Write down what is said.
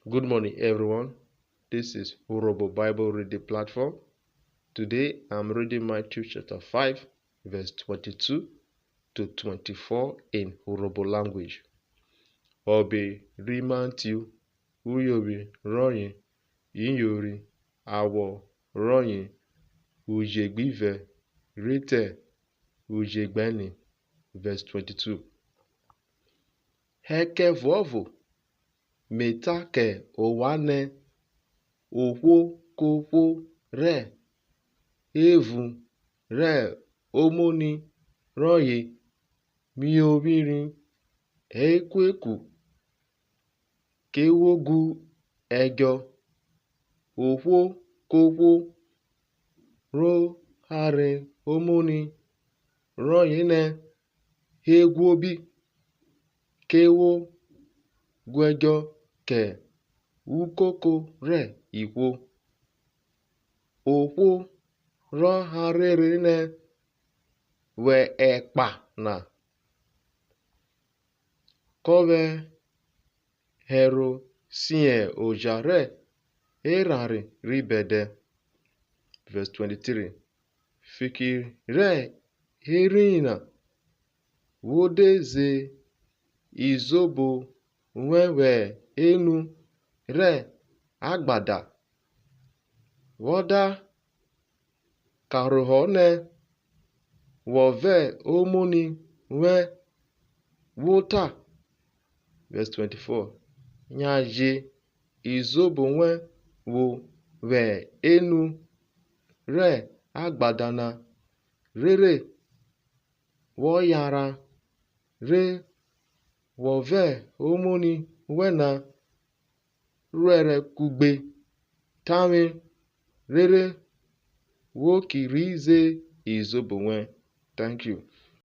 Good morning, everyone. This is Urobo Bible Reading Platform. Today, I'm reading Matthew chapter 5, verse 22 to 24 in Urobo language. Obi rimantiu uyobi royin yiyori awo royin ujegbive rite ujegbeni. Verse 22. Heke vovo metake owane ohwo kokwo re evu re omoni roye miobirin ekweku kewogu ejo ohwo kokwo ro hare omoni royine egwobi kewo gwejo ke ukoko re ikwo ohwo roharerine we ekpa na kove hero sie ojare erari ribede. Verse 23. Fikire herina wodeze izobo wewe enu re agbada woda karohone wove omoni we wota. Verse 24. Nyaje izobo we wo we enu re agbadana rere woyara re wove omoni wena rere kugbe tami rere wokirize izobo we. Thank you.